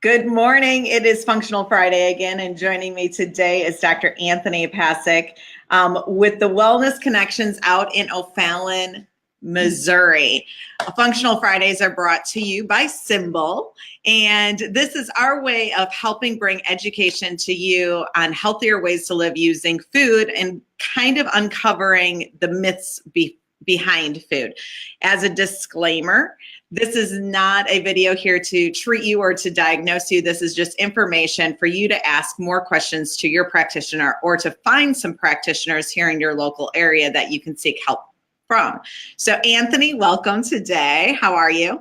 Good morning. It is Functional Friday again, and joining me today is Dr. Anthony Pasek with the Wellness Connections out in O'Fallon, Missouri. Functional Fridays are brought to you by SymBowl, and this is our way of helping bring education to you on healthier ways to live using food and kind of uncovering the myths behind food. As a disclaimer, this is not a video here to treat you or to diagnose you. This is just information for you to ask more questions to your practitioner or to find some practitioners here in your local area that you can seek help from. So Anthony, welcome today. How are you?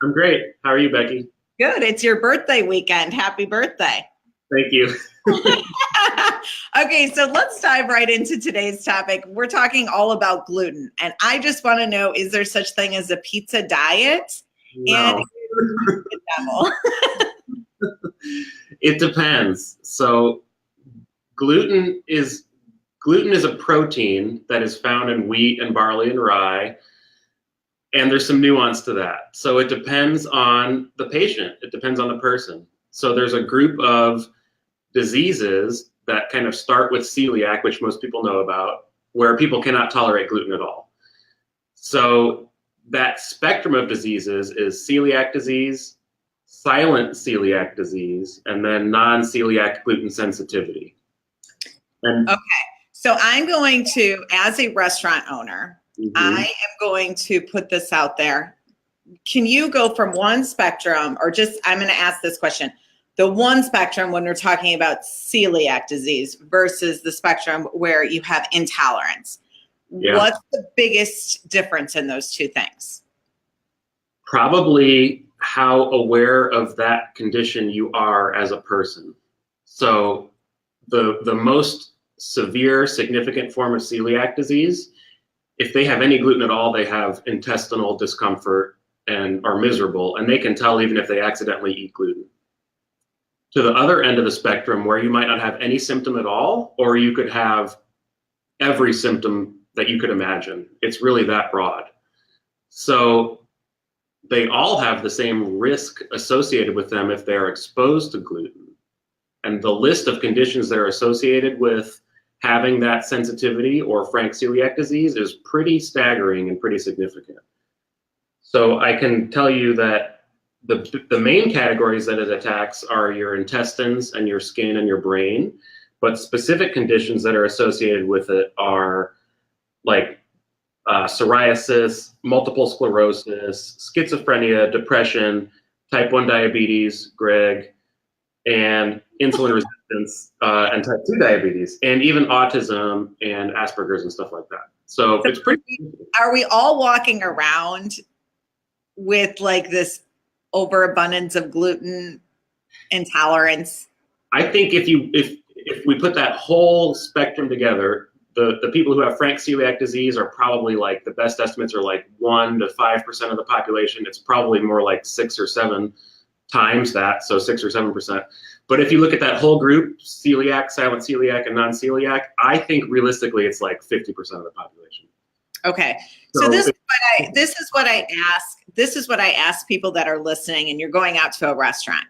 I'm great. How are you, Becky? Good. It's your birthday weekend. Happy birthday. Thank you. Okay, so let's dive right into today's topic. We're talking all about gluten, and I just want to know, is there such thing as a pizza diet? No. And the devil? It depends. So gluten is a protein that is found in wheat and barley and rye, and there's some nuance to that. So it depends on the patient. It depends on the person. So there's a group of diseases that kind of start with celiac, which most people know about, where people cannot tolerate gluten at all. So that spectrum of diseases is celiac disease, silent celiac disease, and then non-celiac gluten sensitivity. And okay, so I'm going to, as a restaurant owner, I am going to put this out there. Can you go from one spectrum, or just, I'm going to ask this question, the one spectrum when we're talking about celiac disease versus the spectrum where you have intolerance. Yeah. What's the biggest difference in those two things? Probably how aware of that condition you are as a person. So the most severe, significant form of celiac disease, if they have any gluten at all, they have intestinal discomfort and are miserable, and they can tell even if they accidentally eat gluten. To the other end of the spectrum, where you might not have any symptom at all, or you could have every symptom that you could imagine. It's really that broad. So they all have the same risk associated with them if they're exposed to gluten. And the list of conditions that are associated with having that sensitivity or frank celiac disease is pretty staggering and pretty significant. So I can tell you that the main categories that it attacks are your intestines and your skin and your brain, but specific conditions that are associated with it are like psoriasis, multiple sclerosis, schizophrenia, depression, type 1 diabetes, Greg, and insulin resistance, and type 2 diabetes, and even autism and Asperger's and stuff like that. So it's pretty. Are we all walking around with like this overabundance of gluten intolerance? I think if we put that whole spectrum together, the people who have frank celiac disease are probably, like, the best estimates are like 1 to 5% of the population. It's probably more like 6 or 7 times that, so 6 or 7%. But if you look at that whole group, celiac, silent celiac, and non-celiac, I think realistically it's like 50% of the population. Okay, so this is what I ask people that are listening, and you're going out to a restaurant.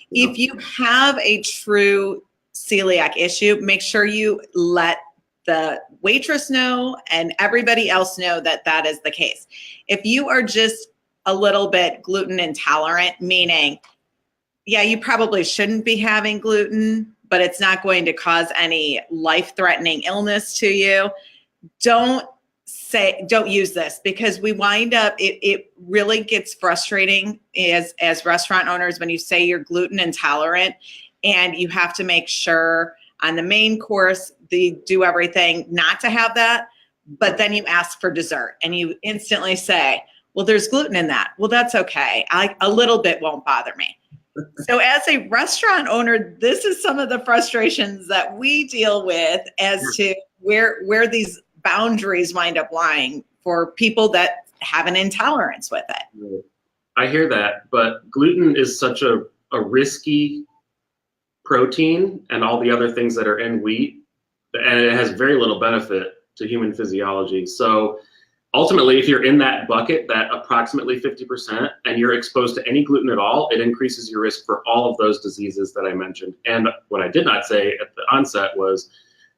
Yeah. If you have a true celiac issue, make sure you let the waitress know and everybody else know that that is the case. If you are just a little bit gluten intolerant, meaning, yeah, you probably shouldn't be having gluten, but it's not going to cause any life-threatening illness to you, don't use this, because we wind up, it really gets frustrating as restaurant owners when you say you're gluten intolerant and you have to make sure on the main course they do everything not to have that, but then you ask for dessert and you instantly say, well, there's gluten in that. Well, that's okay. A little bit won't bother me. So as a restaurant owner, this is some of the frustrations that we deal with as to where these boundaries wind up lying for people that have an intolerance with it. I hear that, but gluten is such a risky protein and all the other things that are in wheat, and it has very little benefit to human physiology. So ultimately, if you're in that bucket, that approximately 50%, and you're exposed to any gluten at all, it increases your risk for all of those diseases that I mentioned. And what I did not say at the onset was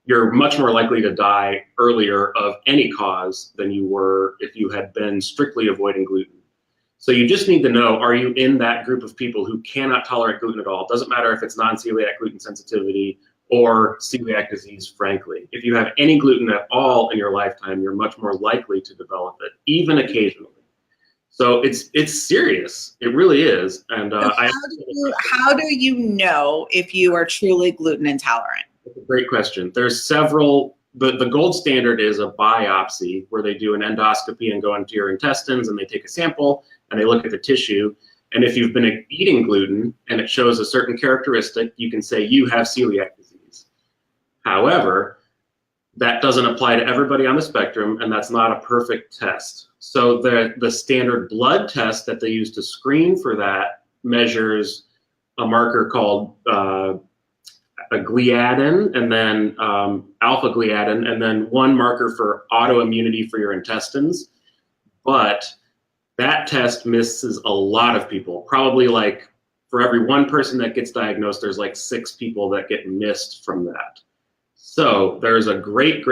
you're much more likely to die earlier of any cause than you were if you had been strictly avoiding gluten. So you just need to know, are you in that group of people who cannot tolerate gluten at all? It doesn't matter if it's non-celiac gluten sensitivity or celiac disease, frankly. If you have any gluten at all in your lifetime, you're much more likely to develop it, even occasionally. So it's serious. It really is. And So how do you know if you are truly gluten intolerant? That's a great question. There's several. The gold standard is a biopsy, where they do an endoscopy and go into your intestines, and they take a sample and they look at the tissue. And if you've been eating gluten and it shows a certain characteristic, you can say you have celiac disease. However, that doesn't apply to everybody on the spectrum, and that's not a perfect test. So the standard blood test that they use to screen for that measures a marker called a gliadin, and then alpha gliadin, and then one marker for autoimmunity for your intestines. But that test misses a lot of people. Probably like for every one person that gets diagnosed, there's like 6 people that get missed from that. So there's a great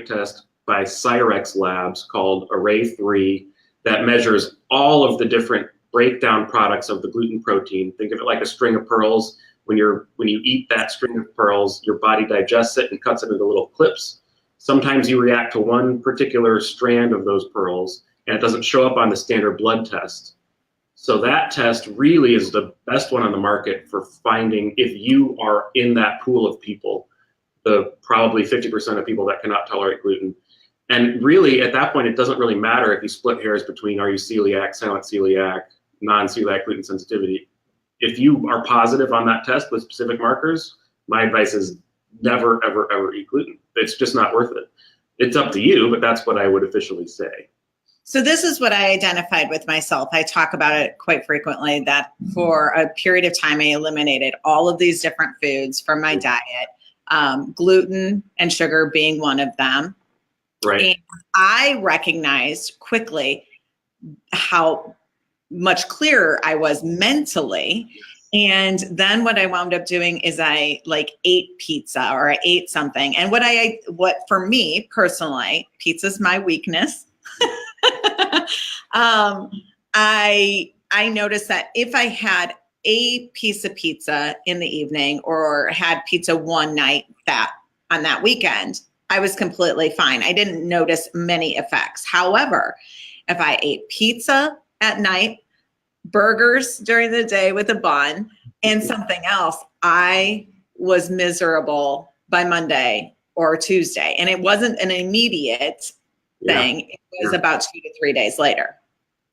test by Cyrex Labs called Array3 that measures all of the different breakdown products of the gluten protein. Think of it like a string of pearls. When you eat that string of pearls, your body digests it and cuts it into little clips. Sometimes you react to one particular strand of those pearls, and it doesn't show up on the standard blood test. So that test really is the best one on the market for finding if you are in that pool of people, the probably 50% of people that cannot tolerate gluten. And really, at that point, it doesn't really matter if you split hairs between are you celiac, silent celiac, non-celiac gluten sensitivity. If you are positive on that test with specific markers, my advice is never, ever, ever eat gluten. It's just not worth it. It's up to you, but that's what I would officially say. So this is what I identified with myself. I talk about it quite frequently that for a period of time, I eliminated all of these different foods from my diet, gluten and sugar being one of them. Right. And I recognized quickly how much clearer I was mentally. And then what I wound up doing is I like ate pizza or I ate something. And what for me personally, pizza's my weakness. I noticed that if I had a piece of pizza in the evening or had pizza one night on that weekend, I was completely fine. I didn't notice many effects. However, if I ate pizza at night, burgers during the day with a bun, and something else, I was miserable by Monday or Tuesday. And it wasn't an immediate thing. It was about 2 to 3 days later.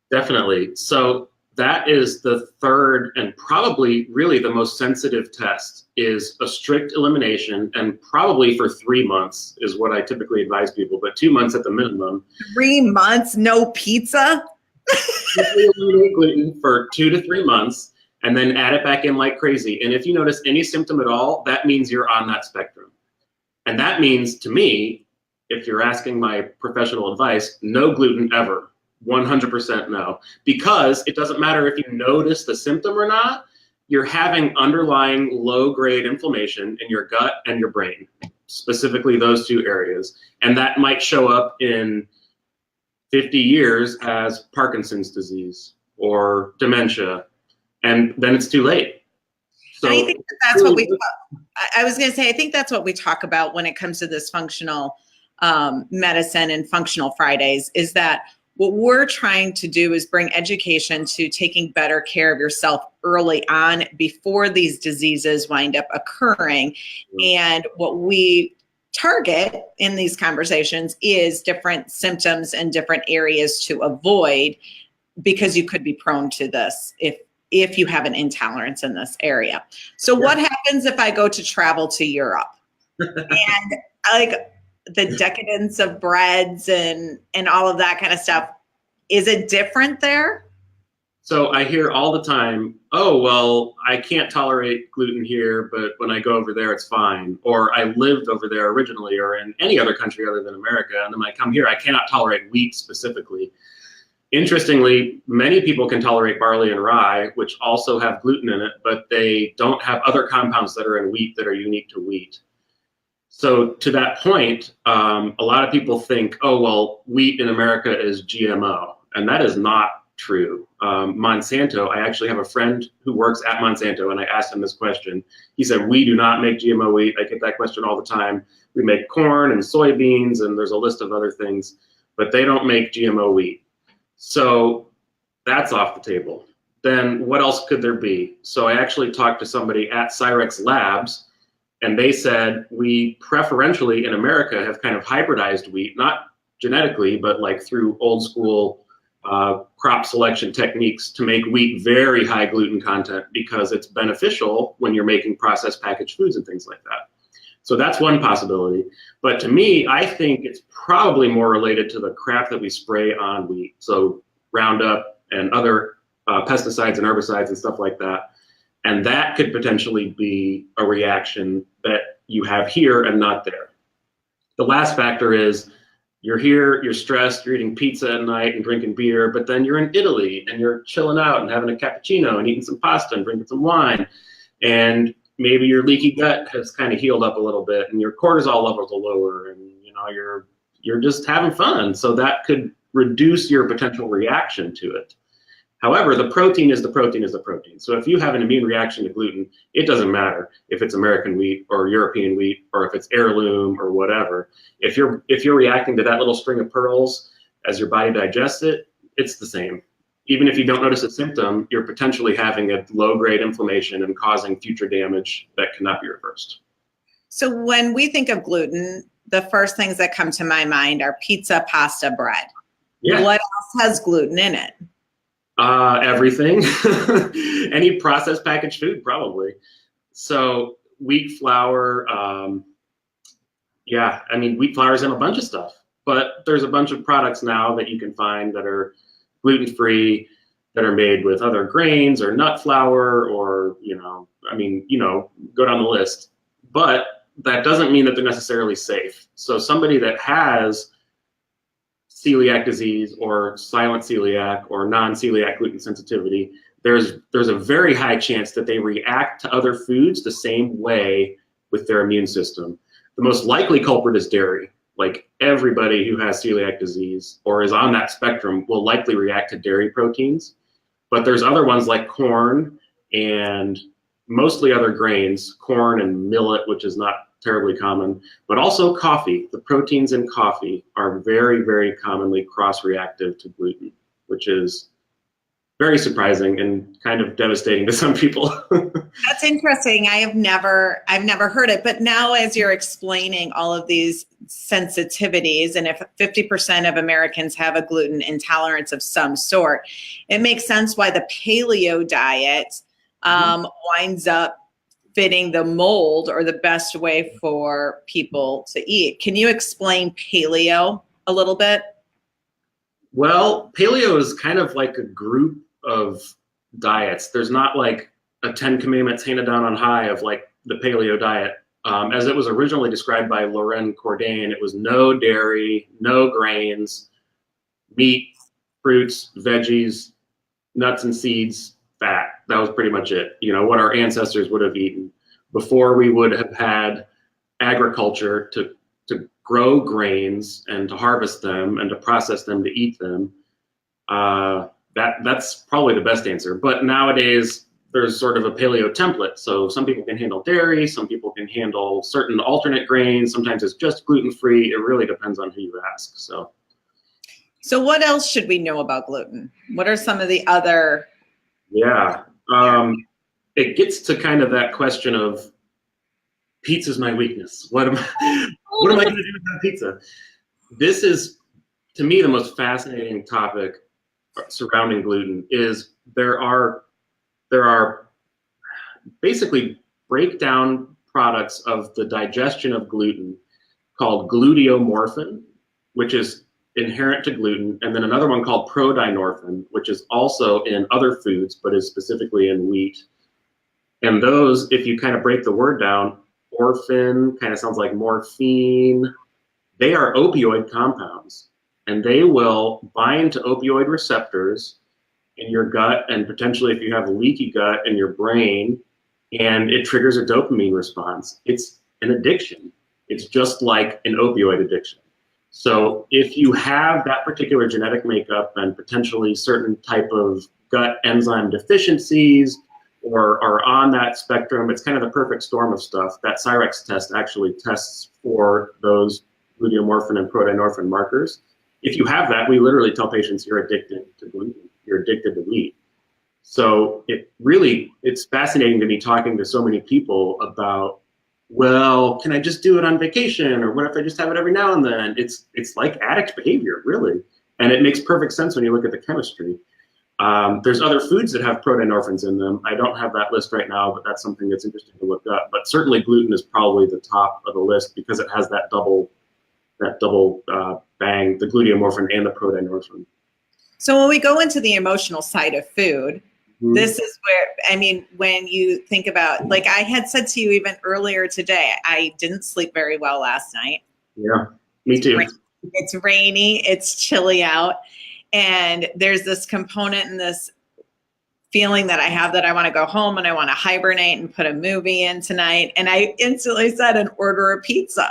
Definitely. So that is the third and probably really the most sensitive test, is a strict elimination, and probably for 3 months is what I typically advise people, but 2 months at the minimum. 3 months, no pizza? Eliminate gluten for 2 to 3 months and then add it back in like crazy. And if you notice any symptom at all, that means you're on that spectrum. And that means, to me, if you're asking my professional advice, no gluten ever. 100% no. Because it doesn't matter if you notice the symptom or not, you're having underlying low-grade inflammation in your gut and your brain, specifically those 2 areas. And that might show up in 50 years as Parkinson's disease or dementia, and then it's too late. So I think that's what I was going to say, I think that's what we talk about when it comes to this functional medicine and functional Fridays, is that what we're trying to do is bring education to taking better care of yourself early on before these diseases wind up occurring. Mm-hmm. And what we target in these conversations is different symptoms and different areas to avoid, because you could be prone to this if you have an intolerance in this area. So what happens if I go to travel to Europe and like the decadence of breads and all of that kind of stuff? Is it different there? So I hear all the time, oh, well, I can't tolerate gluten here, but when I go over there, it's fine. Or I lived over there originally or in any other country other than America. And then when I come here, I cannot tolerate wheat specifically. Interestingly, many people can tolerate barley and rye, which also have gluten in it, but they don't have other compounds that are in wheat that are unique to wheat. So to that point, a lot of people think, oh, well, wheat in America is GMO. And that is not true. Monsanto, I actually have a friend who works at Monsanto, and I asked him this question. He said, we do not make GMO wheat. I get that question all the time. We make corn and soybeans, and there's a list of other things, but they don't make GMO wheat. So that's off the table. Then what else could there be? So I actually talked to somebody at Cyrex Labs, and they said, we preferentially in America have kind of hybridized wheat, not genetically, but like through old school crop selection techniques to make wheat very high gluten content because it's beneficial when you're making processed packaged foods and things like that. So that's one possibility. But to me, I think it's probably more related to the crap that we spray on wheat. So Roundup and other pesticides and herbicides and stuff like that. And that could potentially be a reaction that you have here and not there. The last factor is you're here, you're stressed, you're eating pizza at night and drinking beer, but then you're in Italy and you're chilling out and having a cappuccino and eating some pasta and drinking some wine. And maybe your leaky gut has kind of healed up a little bit and your cortisol levels are lower and you're just having fun. So that could reduce your potential reaction to it. However, the protein is the protein is the protein. So if you have an immune reaction to gluten, it doesn't matter if it's American wheat or European wheat or if it's heirloom or whatever. If you're reacting to that little string of pearls as your body digests it, it's the same. Even if you don't notice a symptom, you're potentially having a low-grade inflammation and causing future damage that cannot be reversed. So when we think of gluten, the first things that come to my mind are pizza, pasta, bread. Yeah. What else has gluten in it? Everything. Any processed packaged food, probably. So wheat flour, wheat flour is in a bunch of stuff, but there's a bunch of products now that you can find that are gluten-free, that are made with other grains or nut flour or, go down the list. But that doesn't mean that they're necessarily safe. So somebody that has celiac disease or silent celiac or non-celiac gluten sensitivity, there's a very high chance that they react to other foods the same way with their immune system. The most likely culprit is dairy. Like everybody who has celiac disease or is on that spectrum will likely react to dairy proteins. But there's other ones like corn and mostly other grains, corn and millet, which is not terribly common, but also coffee. The proteins in coffee are very, very commonly cross-reactive to gluten, which is very surprising and kind of devastating to some people. That's interesting. I've never heard it, but now as you're explaining all of these sensitivities, and if 50% of Americans have a gluten intolerance of some sort, it makes sense why the paleo diet winds up fitting the mold or the best way for people to eat. Can you explain paleo a little bit? Well, paleo is kind of like a group of diets. There's not like a 10 commandments handed down on high of like the paleo diet. As it was originally described by Lorraine Cordain, it was no dairy, no grains, meat, fruits, veggies, nuts and seeds, fat. That was pretty much it. What our ancestors would have eaten before we would have had agriculture to grow grains and to harvest them and to process them to eat them. That's probably the best answer. But nowadays there's sort of a paleo template. So some people can handle dairy, some people can handle certain alternate grains. Sometimes it's just gluten-free. It really depends on who you ask. So what else should we know about gluten? What are some of the other? Yeah. It gets to kind of that question of pizza's my weakness. What am I going to do with that pizza? This is, to me, the most fascinating topic surrounding gluten is there are basically breakdown products of the digestion of gluten called gluteomorphin, which is inherent to gluten, and then another one called prodinorphin, which is also in other foods, but is specifically in wheat. And those, if you kind of break the word down, orphan kind of sounds like morphine. They are opioid compounds, and they will bind to opioid receptors in your gut, and potentially if you have a leaky gut in your brain, and it triggers a dopamine response. It's an addiction. It's just like an opioid addiction. So if you have that particular genetic makeup and potentially certain type of gut enzyme deficiencies or are on that spectrum, it's kind of the perfect storm of stuff. That Cyrex test actually tests for those gluteomorphin and prodinorphin markers. If you have that, we literally tell patients you're addicted to gluten, you're addicted to wheat. So it's fascinating to be talking to so many people about, well, can I just do it on vacation? Or what if I just have it every now and then? It's like addict behavior, really. And it makes perfect sense when you look at the chemistry. There's other foods that have prodinorphins in them. I don't have that list right now, but that's something that's interesting to look up. But certainly gluten is probably the top of the list because it has that double bang, the gluteomorphin and the prodinorphin. So when we go into the emotional side of food, this is where, I mean, when you think about, like I had said to you even earlier today, I didn't sleep very well last night. Yeah, me too. It's rainy, it's chilly out. And there's this component and this feeling that I have that I want to go home and I want to hibernate and put a movie in tonight. And I instantly said, and order a pizza.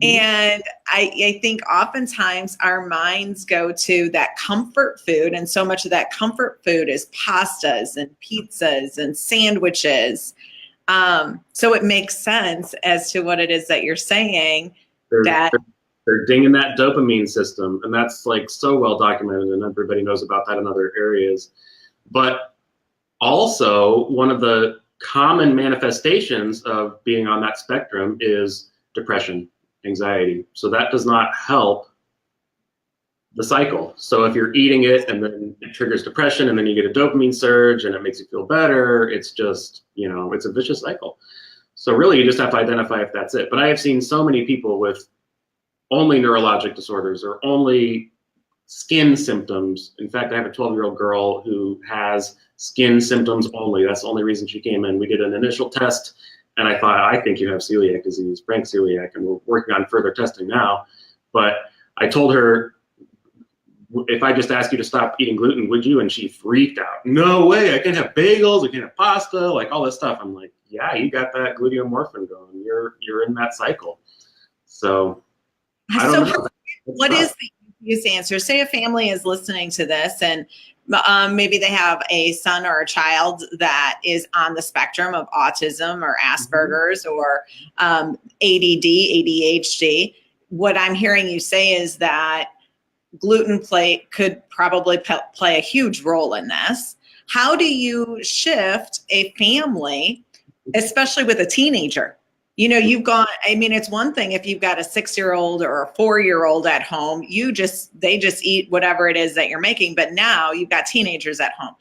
And I think oftentimes our minds go to that comfort food, and so much of that comfort food is pastas and pizzas and sandwiches. So it makes sense as to what it is that you're saying. They're dinging that dopamine system, and that's like so well documented, and everybody knows about that in other areas. But also, one of the common manifestations of being on that spectrum is depression, anxiety. So that does not help the cycle. So if you're eating it and then it triggers depression and then you get a dopamine surge and it makes you feel better, it's just, it's a vicious cycle. So really you just have to identify if that's it. But I have seen so many people with only neurologic disorders or only skin symptoms. In fact, I have a 12-year-old girl who has skin symptoms only. That's the only reason she came in. We did an initial test and I thought, I think you have celiac disease, frank celiac, and we're working on further testing now. But I told her, if I just ask you to stop eating gluten, would you? And she freaked out. No way, I can't have bagels, I can't have pasta, like all this stuff. I'm like, yeah, you got that gluteomorphin going. You're in that cycle. So I don't know. What is the easiest answer? Say a family is listening to this and maybe they have a son or a child that is on the spectrum of autism or Asperger's or ADD, ADHD. What I'm hearing you say is that gluten could probably play a huge role in this. How do you shift a family, especially with a teenager? It's one thing if you've got a 6-year-old or a 4-year-old at home, they just eat whatever it is that you're making. But now you've got teenagers at home.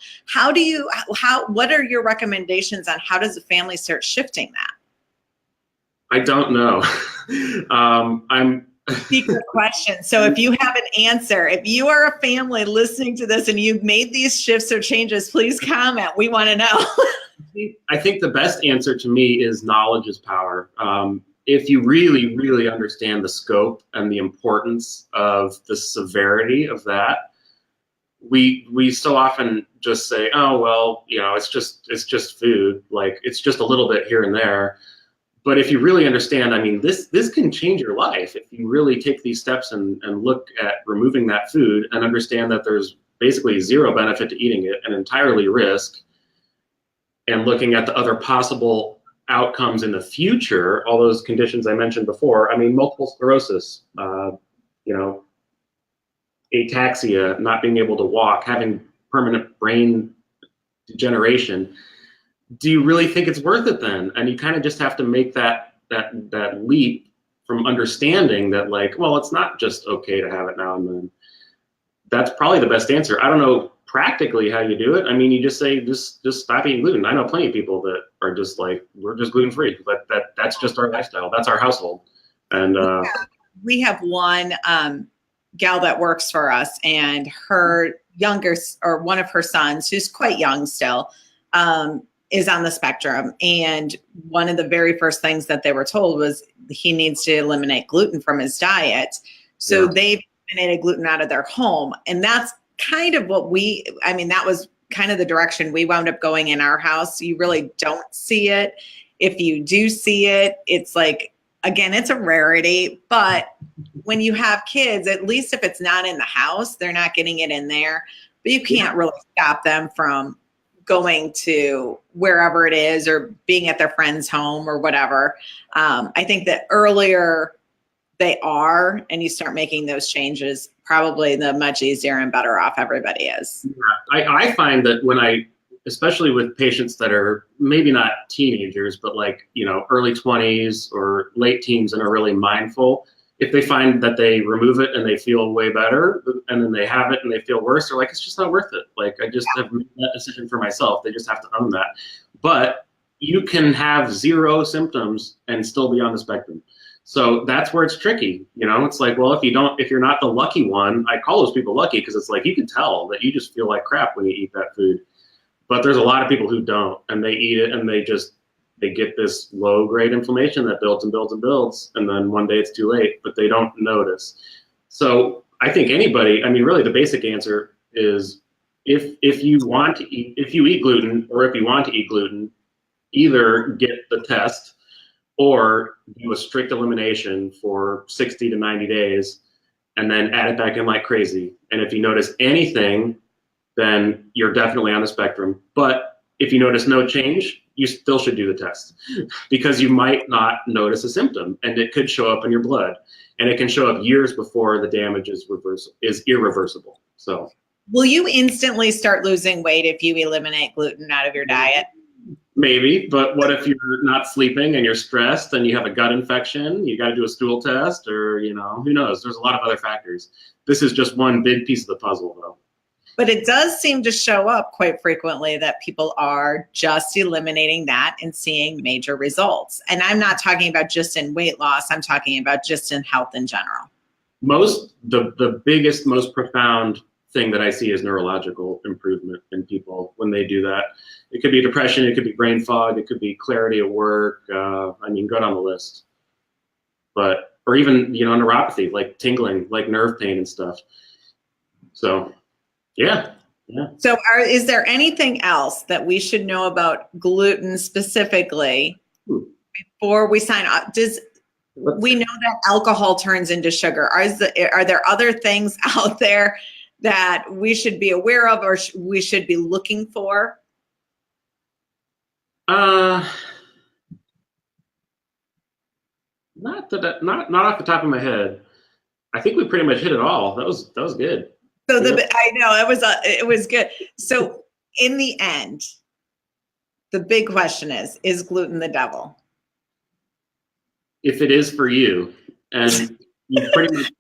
What are your recommendations on how does the family start shifting that? I don't know. Secret question. So if you have an answer, if you are a family listening to this and you've made these shifts or changes, please comment. We want to know. I think the best answer to me is knowledge is power. If you really, really understand the scope and the importance of the severity of that, we so often just say, oh, well, it's just food. Like it's just a little bit here and there. But if you really understand, this can change your life if you really take these steps and look at removing that food and understand that there's basically zero benefit to eating it and entirely risk, and looking at the other possible outcomes in the future, all those conditions I mentioned before. Multiple sclerosis, ataxia, not being able to walk, having permanent brain degeneration. Do you really think it's worth it then? And you kind of just have to make that leap from understanding that, like, well, it's not just okay to have it now and then. That's probably the best answer. I don't know practically how you do it. You just say, just stop eating gluten. I know plenty of people that are just like, we're just gluten free. That's just our lifestyle. That's our household. And we have one gal that works for us, and her one of her sons, who's quite young still, is on the spectrum. And one of the very first things that they were told was he needs to eliminate gluten from his diet. So they've eliminated gluten out of their home. And that's kind of what that was kind of the direction we wound up going in our house. You really don't see it. If you do see it, it's like, again, it's a rarity, but when you have kids, at least if it's not in the house, they're not getting it in there, but you can't really stop them from going to wherever it is or being at their friend's home or whatever. I think that earlier they are, and you start making those changes, probably the much easier and better off everybody is. Yeah. I find that especially with patients that are maybe not teenagers, but like, early 20s or late teens and are really mindful, if they find that they remove it and they feel way better, and then they have it and they feel worse, they're like, it's just not worth it. Like, I just have made that decision for myself. They just have to own that. But you can have 0 symptoms and still be on the spectrum. So that's where it's tricky. It's like, well, if you're not the lucky one, I call those people lucky because it's like, you can tell that you just feel like crap when you eat that food. But there's a lot of people who don't, and they eat it and they get this low-grade inflammation that builds and builds and builds, and then one day it's too late, but they don't notice. So I think really the basic answer is if you eat gluten, or if you want to eat gluten, either get the test or do a strict elimination for 60 to 90 days and then add it back in like crazy. And if you notice anything, then you're definitely on the spectrum. But if you notice no change, you still should do the test, because you might not notice a symptom, and it could show up in your blood, and it can show up years before the damage is irreversible. So, will you instantly start losing weight if you eliminate gluten out of your diet? Maybe, but what if you're not sleeping and you're stressed and you have a gut infection? You got to do a stool test, or who knows? There's a lot of other factors. This is just one big piece of the puzzle, though. But it does seem to show up quite frequently that people are just eliminating that and seeing major results. And I'm not talking about just in weight loss. I'm talking about just in health in general. The biggest, most profound thing that I see is neurological improvement in people when they do that. It could be depression, it could be brain fog, it could be clarity at work. Go down the list. Or even, neuropathy, like tingling, like nerve pain and stuff. So, yeah. So is there anything else that we should know about gluten specifically before we sign off? We know that alcohol turns into sugar. Are there other things out there that we should be aware of, or we should be looking for? Not off the top of my head. I think we pretty much hit it all. That was good. So I know it was good. So in the end, the big question is gluten the devil? If it is for you, and you pretty much.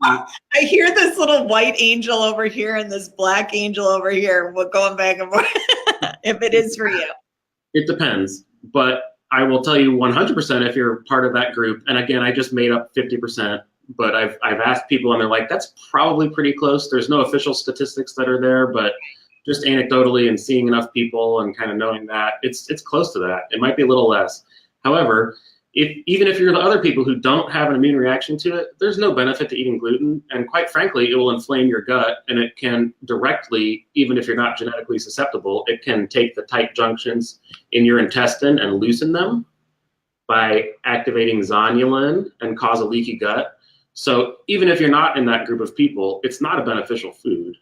I hear this little white angel over here and this black angel over here. We're going back and forth. If it is for you, it depends. But I will tell you 100% if you're part of that group. And again, I just made up 50%. But I've asked people, and they're like, that's probably pretty close. There's no official statistics that are there, but just anecdotally and seeing enough people and kind of knowing that, it's close to that. It might be a little less. However, even if you're the other people who don't have an immune reaction to it, there's no benefit to eating gluten. And quite frankly, it will inflame your gut, and it can directly, even if you're not genetically susceptible, it can take the tight junctions in your intestine and loosen them by activating zonulin and cause a leaky gut. So even if you're not in that group of people, it's not a beneficial food.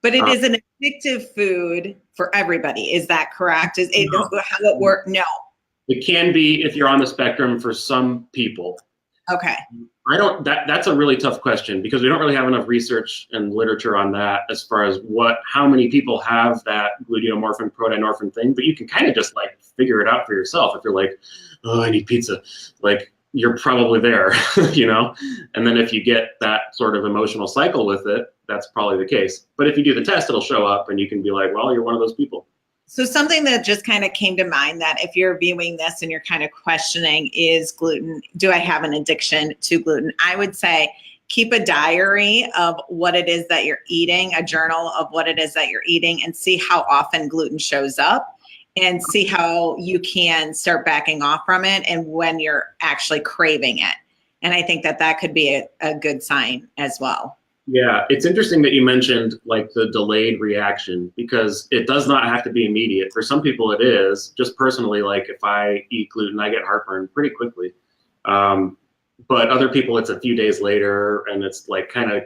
But it is an addictive food for everybody. Is that correct? How it work? No. It can be if you're on the spectrum for some people. Okay. That's a really tough question, because we don't really have enough research and literature on that as far as how many people have that gluteomorphin, proteomorphin thing, but you can kind of just like figure it out for yourself. If you're like, oh, I need pizza, like, you're probably there, and then if you get that sort of emotional cycle with it, that's probably the case. But if you do the test, it'll show up and you can be like, well, you're one of those people. So something that just kind of came to mind, that if you're viewing this and you're kind of questioning, is gluten, do I have an addiction to gluten? I would say keep a diary of what it is that you're eating, a journal of what it is that you're eating, and see how often gluten shows up, and see how you can start backing off from it and when you're actually craving it. And I think that that could be a good sign as well. Yeah, it's interesting that you mentioned like the delayed reaction, because it does not have to be immediate. For some people it is. Just personally, like if I eat gluten, I get heartburn pretty quickly. But other people, it's a few days later and it's like kind of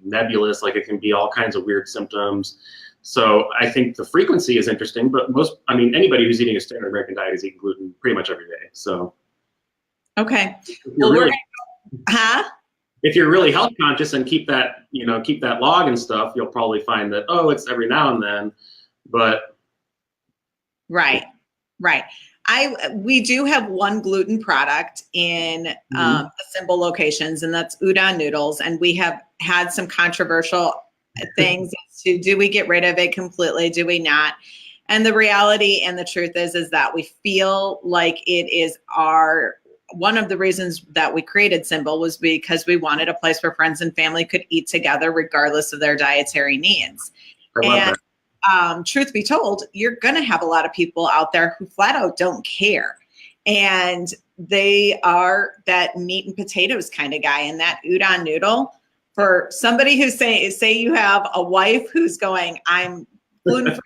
nebulous, like it can be all kinds of weird symptoms. So I think the frequency is interesting, but anybody who's eating a standard American diet is eating gluten pretty much every day. So. Okay. Well, if you're really health conscious and keep that log and stuff, you'll probably find that, oh, it's every now and then, but. Right. We do have one gluten product in the SymBowl locations, and that's udon noodles. And we have had some controversial things as to, do we get rid of it completely? Do we not? And the reality and the truth is that we feel like it is one of the reasons that we created SymBowl was because we wanted a place where friends and family could eat together regardless of their dietary needs. And truth be told, you're going to have a lot of people out there who flat out don't care. And they are that meat and potatoes kind of guy. And that udon noodle, for somebody who's say you have a wife who's going, I'm gluten-free,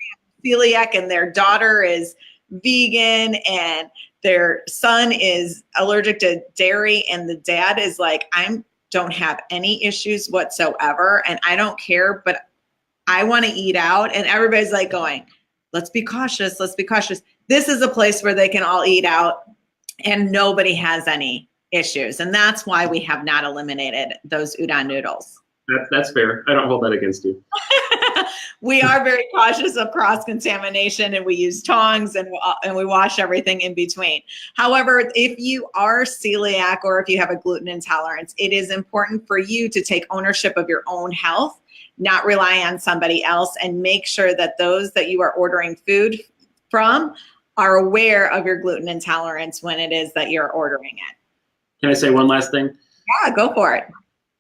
celiac, and their daughter is vegan, and their son is allergic to dairy, and the dad is like, I don't have any issues whatsoever, and I don't care, but I want to eat out. And everybody's like going, let's be cautious. This is a place where they can all eat out and nobody has any issues. And that's why we have not eliminated those udon noodles. That's fair. I don't hold that against you. We are very cautious of cross-contamination, and we use tongs, and we wash everything in between. However, if you are celiac or if you have a gluten intolerance, it is important for you to take ownership of your own health, not rely on somebody else, and make sure that those that you are ordering food from are aware of your gluten intolerance when it is that you're ordering it. Can I say one last thing? Yeah, go for it.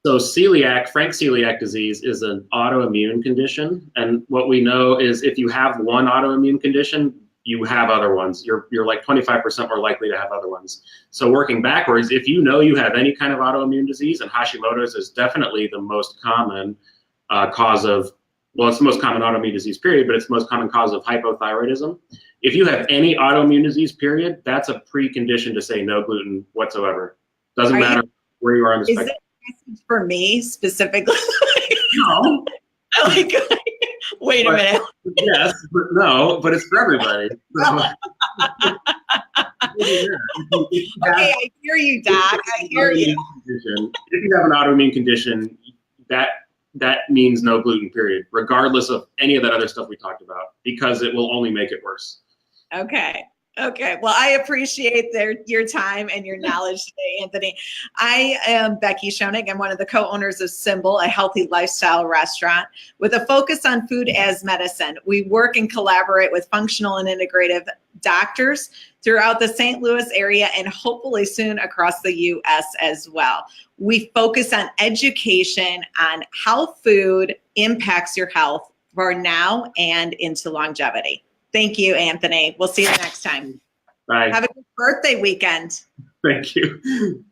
So frank celiac disease is an autoimmune condition. And what we know is if you have one autoimmune condition, you have other ones. You're like 25% more likely to have other ones. So working backwards, if you know you have any kind of autoimmune disease, and Hashimoto's is definitely the most common cause of, well, it's the most common autoimmune disease, period, but it's the most common cause of hypothyroidism. If you have any autoimmune disease, period, that's a precondition to say no gluten whatsoever. Doesn't matter where you are on the spectrum. For me specifically? No. Wait a minute. Yes, but no, but it's for everybody. So. Okay, I hear you, Doc. I hear you. If you have an autoimmune condition, that means no gluten, period, regardless of any of that other stuff we talked about, because it will only make it worse. Okay. Well, I appreciate your time and your knowledge today, Anthony. I am Becky Schoenig. I'm one of the co-owners of SymBowl, a healthy lifestyle restaurant with a focus on food as medicine. We work and collaborate with functional and integrative doctors throughout the St. Louis area and hopefully soon across the U.S. as well. We focus on education on how food impacts your health for now and into longevity. Thank you, Anthony. We'll see you next time. Bye. Have a good birthday weekend. Thank you.